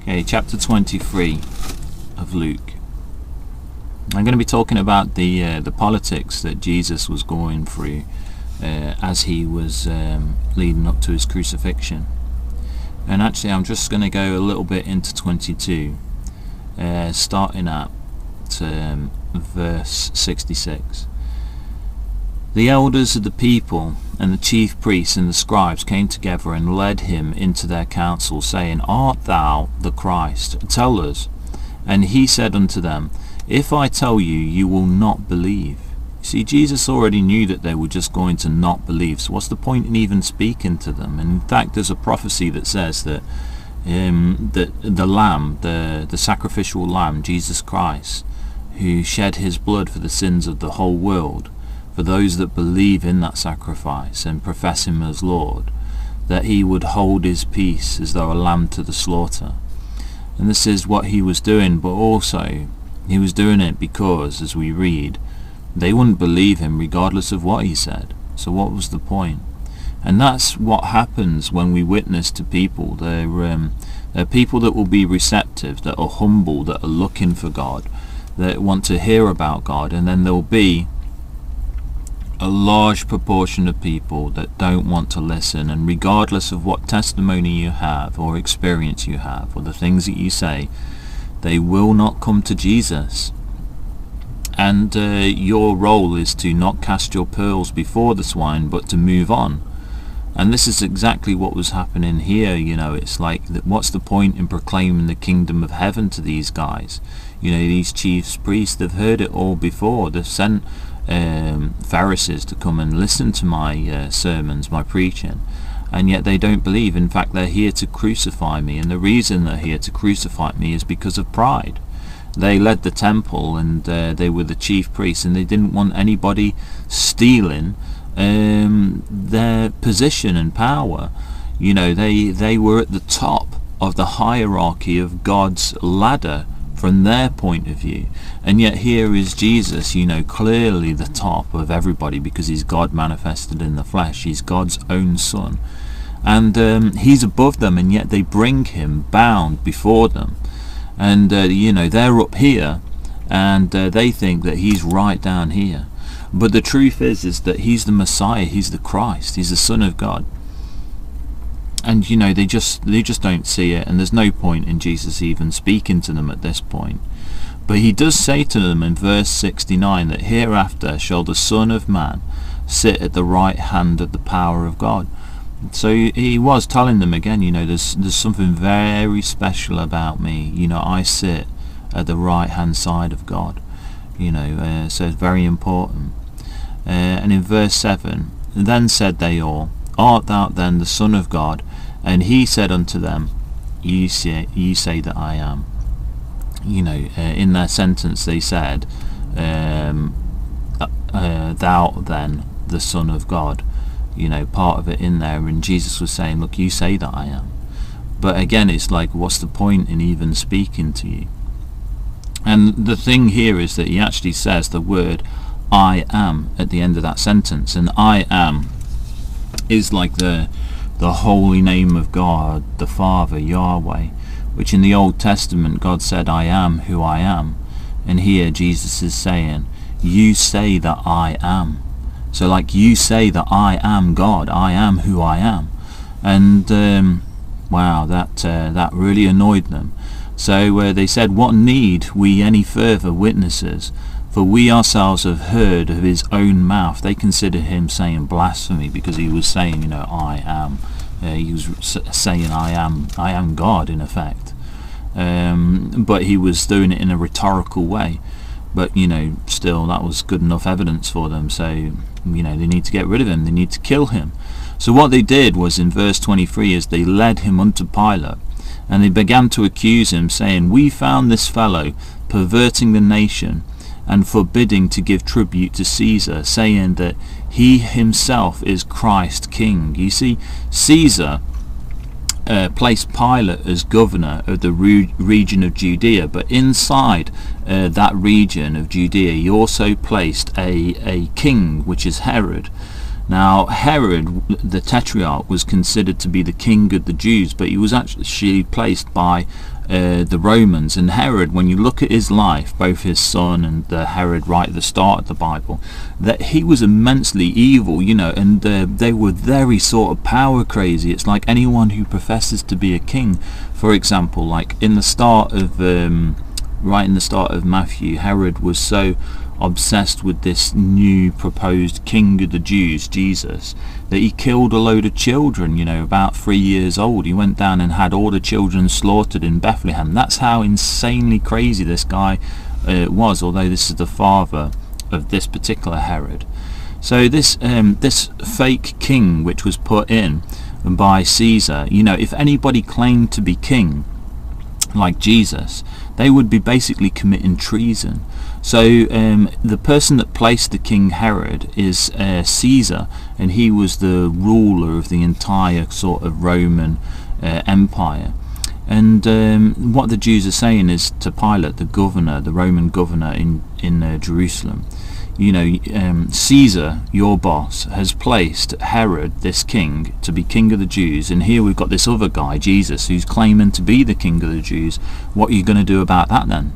Okay, chapter 23 of Luke. I'm going to be talking about the politics that Jesus was going through as he was leading up to his crucifixion. And actually I'm just going to go a little bit into 22, starting at verse 66. The elders of the people and the chief priests and the scribes came together and led him into their council, saying, Art thou the Christ? Tell us. And he said unto them, If I tell you, you will not believe. See, Jesus already knew that they were just going to not believe, so what's the point in even speaking to them? And in fact, there's a prophecy that says that the lamb, the sacrificial lamb, Jesus Christ, who shed his blood for the sins of the whole world, for those that believe in that sacrifice and profess him as Lord, that he would hold his peace as though a lamb to the slaughter. And this is what he was doing, but also he was doing it because, as we read, they wouldn't believe him regardless of what he said. So what was the point? And that's what happens when we witness to people. They're people that will be receptive, that are humble, that are looking for God, that want to hear about God, and then there'll be a large proportion of people that don't want to listen, and regardless of what testimony you have or experience you have or the things that you say, they will not come to Jesus. And your role is to not cast your pearls before the swine, but to move on. And this is exactly what was happening here. It's like, what's the point in proclaiming the kingdom of heaven to these guys? These chief priests, they've heard it all before. They've sent Pharisees to come and listen to my sermons, my preaching, and yet they don't believe. In fact, they're here to crucify me, and the reason they're here to crucify me is because of pride. They led the temple, and they were the chief priests, and they didn't want anybody stealing their position and power. They were at the top of the hierarchy of God's ladder from their point of view, and yet here is Jesus, clearly the top of everybody, because he's God manifested in the flesh. He's God's own son, and he's above them, and yet they bring him bound before them, and they're up here, and they think that he's right down here. But the truth is that he's the Messiah, he's the Christ, he's the Son of God. And they just don't see it, and there's no point in Jesus even speaking to them at this point. But he does say to them in verse 69 that hereafter shall the Son of Man sit at the right hand of the power of God. So he was telling them again, there's something very special about me. I sit at the right hand side of God. So it's very important. And in verse 7, then said they all, Art thou then the Son of God? And he said unto them, Ye say that I am. In their sentence they said, Thou then the Son of God. Part of it in there, and Jesus was saying, look, you say that I am. But again, it's like, what's the point in even speaking to you? And the thing here is that he actually says the word I am at the end of that sentence, and I am is like the holy name of God, the Father, Yahweh, which in the Old Testament God said, I am who I am. And here Jesus is saying, you say that I am. So like, you say that I am God, I am who I am. And wow, that really annoyed them. So they said, what need we any further witnesses? For we ourselves have heard of his own mouth. They consider him saying blasphemy, because he was saying, I am. He was saying, I am God, in effect. But he was doing it in a rhetorical way. But, still, that was good enough evidence for them. So, they need to get rid of him. They need to kill him. So what they did was, in verse 23, is they led him unto Pilate, and they began to accuse him, saying, We found this fellow perverting the nation, and forbidding to give tribute to Caesar, saying that he himself is Christ King. You see, Caesar placed Pilate as governor of the region of Judea, but inside that region of Judea he also placed a king, which is Herod. Now Herod the Tetrarch was considered to be the king of the Jews, but he was actually placed by the Romans. And Herod, when you look at his life, both his son and Herod right at the start of the Bible, that he was immensely evil, and they were very sort of power crazy. It's like anyone who professes to be a king, for example, like in the start of right in the start of Matthew, Herod was so obsessed with this new proposed king of the Jews, Jesus, that he killed a load of children, about 3 years old. He went down and had all the children slaughtered in Bethlehem. That's how insanely crazy this guy was, although this is the father of this particular Herod. So this fake king which was put in by Caesar, if anybody claimed to be king like Jesus, they would be basically committing treason. So the person that placed the King Herod is Caesar, and he was the ruler of the entire sort of Roman Empire. And what the Jews are saying is to Pilate, the governor, the Roman governor in Jerusalem, Caesar, your boss, has placed Herod, this king, to be king of the Jews, and here we've got this other guy, Jesus, who's claiming to be the king of the Jews. What are you going to do about that then?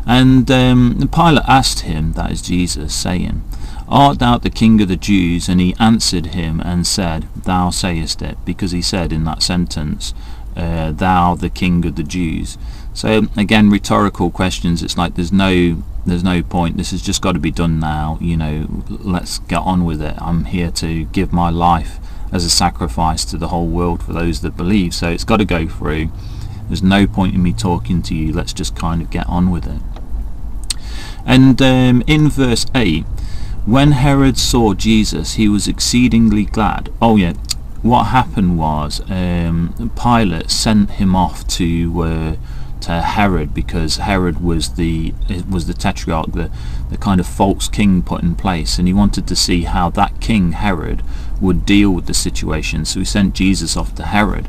And Pilate asked him, that is Jesus, saying, Art thou the king of the Jews? And he answered him and said, Thou sayest it, because he said in that sentence, Thou the king of the Jews. So again, rhetorical questions. It's like there's no point. This has just got to be done now. Let's get on with it. I'm here to give my life as a sacrifice to the whole world for those that believe. So it's got to go through. There's no point in me talking to you. Let's just kind of get on with it. And in verse 8, when Herod saw Jesus, he was exceedingly glad. Oh yeah, what happened was Pilate sent him off to Herod, because Herod was the Tetrarch, the kind of false king put in place, and he wanted to see how that king Herod would deal with the situation. So he sent Jesus off to Herod.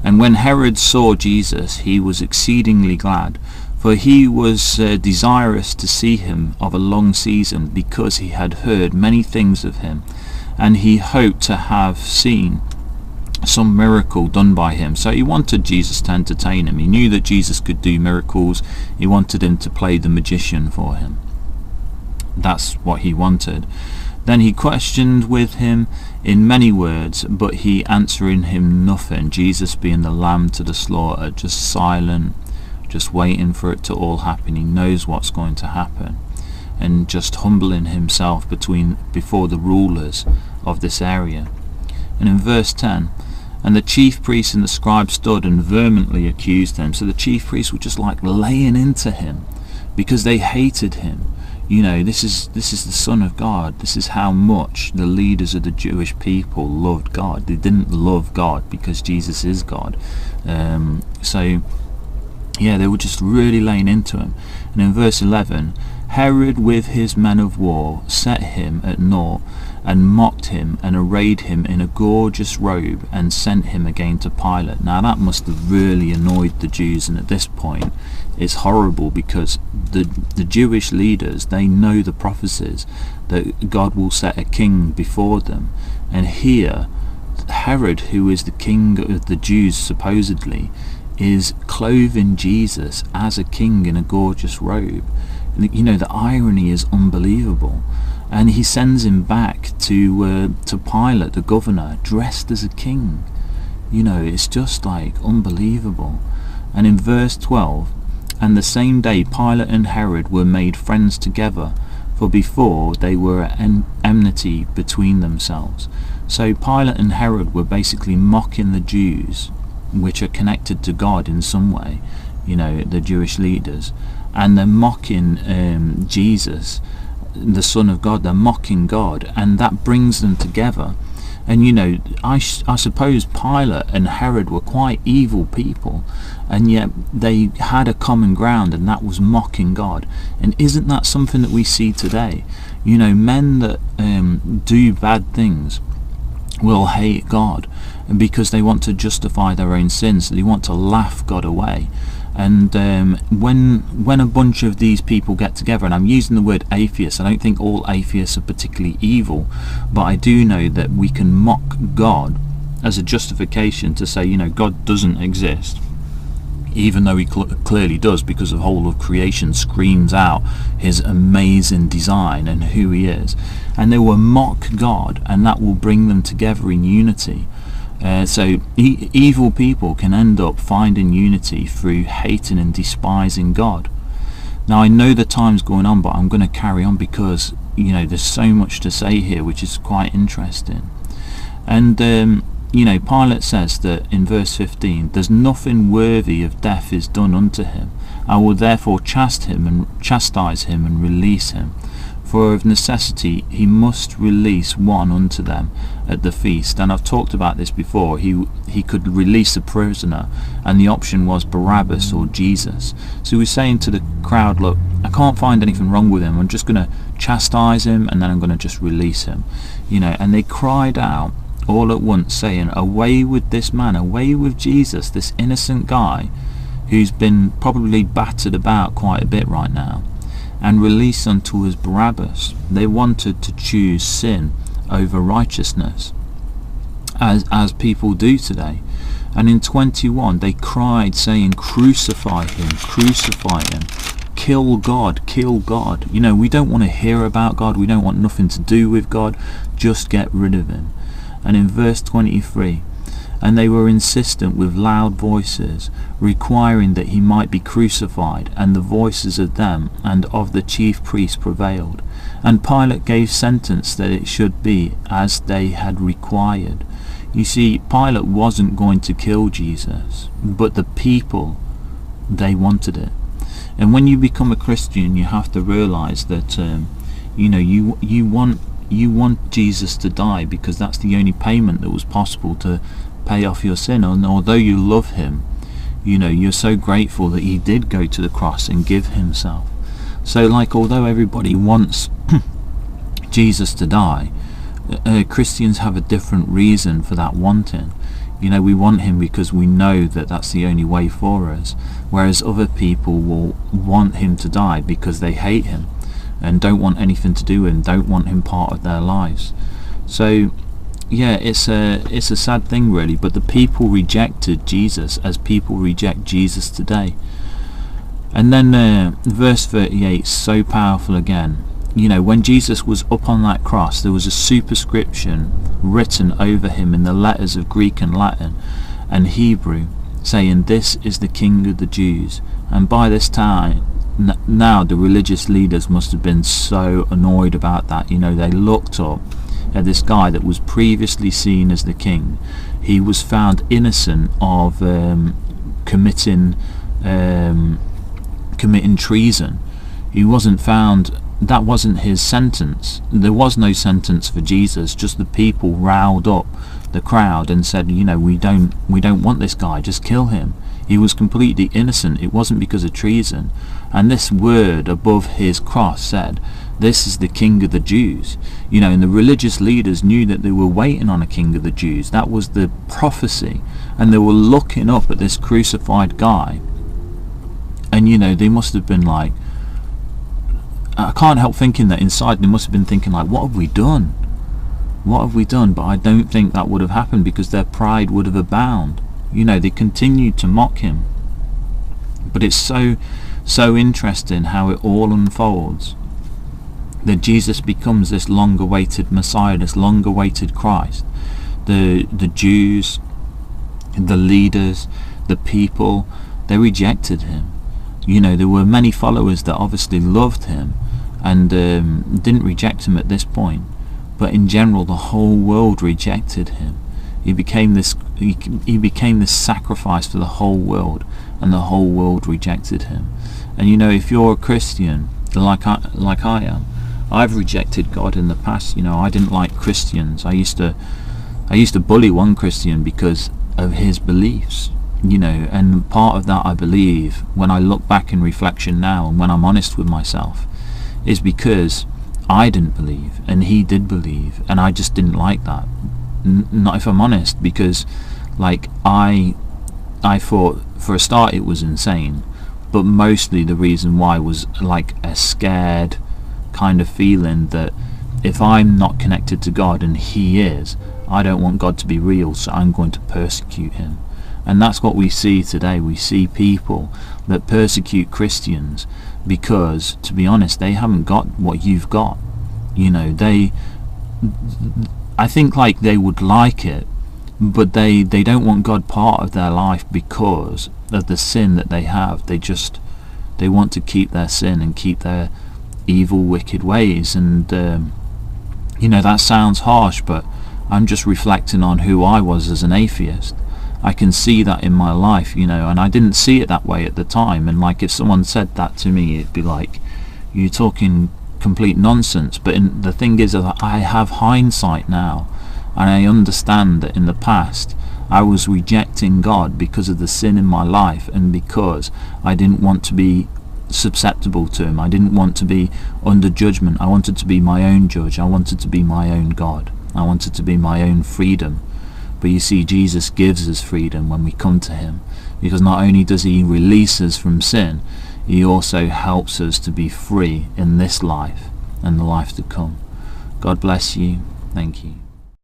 And when Herod saw Jesus, he was exceedingly glad, for he was desirous to see him of a long season, because he had heard many things of him, and he hoped to have seen some miracle done by him. So he wanted Jesus to entertain him. He knew that Jesus could do miracles. He wanted him to play the magician for him. That's what he wanted. Then he questioned with him in many words, but he answering him nothing. Jesus being the lamb to the slaughter, just silent, just waiting for it to all happen. He knows what's going to happen, and just humbling himself before the rulers of this area. And in verse 10, and the chief priests and the scribes stood and vehemently accused him. So the chief priests were just like laying into him because they hated him. This is the Son of God. This is how much the leaders of the Jewish people loved God. They didn't love God because Jesus is God. So they were just really laying into him. And in verse 11, Herod with his men of war set him at naught, and mocked him, and arrayed him in a gorgeous robe, and sent him again to Pilate. Now that must have really annoyed the Jews, and at this point it's horrible, because the Jewish leaders, they know the prophecies that God will set a king before them, and here Herod, who is the king of the Jews supposedly, is clothing Jesus as a king in a gorgeous robe. The irony is unbelievable. And he sends him back to Pilate, the governor, dressed as a king. It's just like unbelievable. And in verse 12, and the same day Pilate and Herod were made friends together, for before they were at enmity between themselves. So Pilate and Herod were basically mocking the Jews, which are connected to God in some way, the Jewish leaders, and they're mocking Jesus, the Son of God. They're mocking God, and that brings them together. And I suppose Pilate and Herod were quite evil people, and yet they had a common ground, and that was mocking God. And isn't that something that we see today? Men that do bad things will hate God, and because they want to justify their own sins, they want to laugh God away. And when a bunch of these people get together, and I'm using the word atheists, I don't think all atheists are particularly evil, but I do know that we can mock God as a justification to say, God doesn't exist, even though he clearly does, because the whole of creation screams out his amazing design and who he is. And they will mock God, and that will bring them together in unity. So evil people can end up finding unity through hating and despising God. Now, I know the time's going on, but I'm going to carry on because there's so much to say here, which is quite interesting. And Pilate says that in verse 15, "There's nothing worthy of death is done unto him. I will therefore chastise him and release him. For of necessity he must release one unto them at the feast." And I've talked about this before. He could release a prisoner, and the option was Barabbas or Jesus. So he was saying to the crowd, look, I can't find anything wrong with him. I'm just going to chastise him, and then I'm going to just release him. And they cried out all at once, saying, "Away with this man, away with Jesus, this innocent guy who's been probably battered about quite a bit right now, and release unto us Barabbas." They wanted to choose sin over righteousness, as people do today. And in 21 they cried, saying, "Crucify him, crucify him, kill God, kill God." We don't want to hear about God, we don't want nothing to do with God, just get rid of him. And in verse 23, "And they were insistent with loud voices, requiring that he might be crucified, and the voices of them and of the chief priests prevailed. And Pilate gave sentence that it should be as they had required." You see, Pilate wasn't going to kill Jesus, but the people, they wanted it. And when you become a Christian, you have to realize that you want Jesus to die, because that's the only payment that was possible to pay off your sin. And although you love him, you're so grateful that he did go to the cross and give himself. So although everybody wants Jesus to die, Christians have a different reason for that wanting. We want him because we know that that's the only way for us, whereas other people will want him to die because they hate him and don't want anything to do with him, don't want him part of their lives. So yeah, it's a sad thing really, but the people rejected Jesus as people reject Jesus today. And then verse 38 is so powerful again. When Jesus was up on that cross, there was a superscription written over him in the letters of Greek and Latin and Hebrew, saying, "This is the King of the Jews." And by this time, now the religious leaders must have been so annoyed about that. They looked up at this guy that was previously seen as the king. He was found innocent of committing treason. He wasn't found. That wasn't his sentence. There was no sentence for Jesus. Just the people riled up the crowd and said, we don't want this guy. Just kill him. He was completely innocent. It wasn't because of treason. And this word above his cross said, "This is the King of the Jews." And the religious leaders knew that they were waiting on a King of the Jews. That was the prophecy. And they were looking up at this crucified guy. And they must have been like, I can't help thinking that inside they must have been thinking like, what have we done? What have we done? But I don't think that would have happened, because their pride would have abound. They continued to mock him. But it's so interesting how it all unfolds, that Jesus becomes this long-awaited Messiah, this long-awaited Christ. The Jews, the leaders, the people, they rejected him. There were many followers that obviously loved him and didn't reject him at this point, but in general the whole world rejected him. He became this sacrifice for the whole world, and the whole world rejected him. And if you're a Christian like I am, I've rejected God in the past. I didn't like Christians. I used to bully one Christian because of his beliefs. And part of that, I believe, when I look back in reflection now and when I'm honest with myself, is because I didn't believe and he did believe, and I just didn't like that. Not if I'm honest, because I I thought, for a start, it was insane, but mostly the reason why was like a scared kind of feeling that if I'm not connected to God and he is, I don't want God to be real, so I'm going to persecute him. And that's what we see today. We see people that persecute Christians because, to be honest, they haven't got what you've got. You know, I think like they would like it, but they don't want God part of their life because of the sin that they have. They want to keep their sin and keep their evil, wicked ways. And you know, that sounds harsh, but I'm just reflecting on who I was as an atheist. I can see that in my life, you know, and I didn't see it that way at the time. And like, if someone said that to me, it'd be like, you're talking complete nonsense. But the thing is that I have hindsight now, and I understand that in the past I was rejecting God because of the sin in my life, and because I didn't want to be susceptible to him. I didn't want to be under judgment. I wanted to be my own judge. I wanted to be my own God. I wanted to be my own freedom. But you see, Jesus gives us freedom when we come to him, because not only does he release us from sin, he also helps us to be free in this life and the life to come. God bless you. Thank you.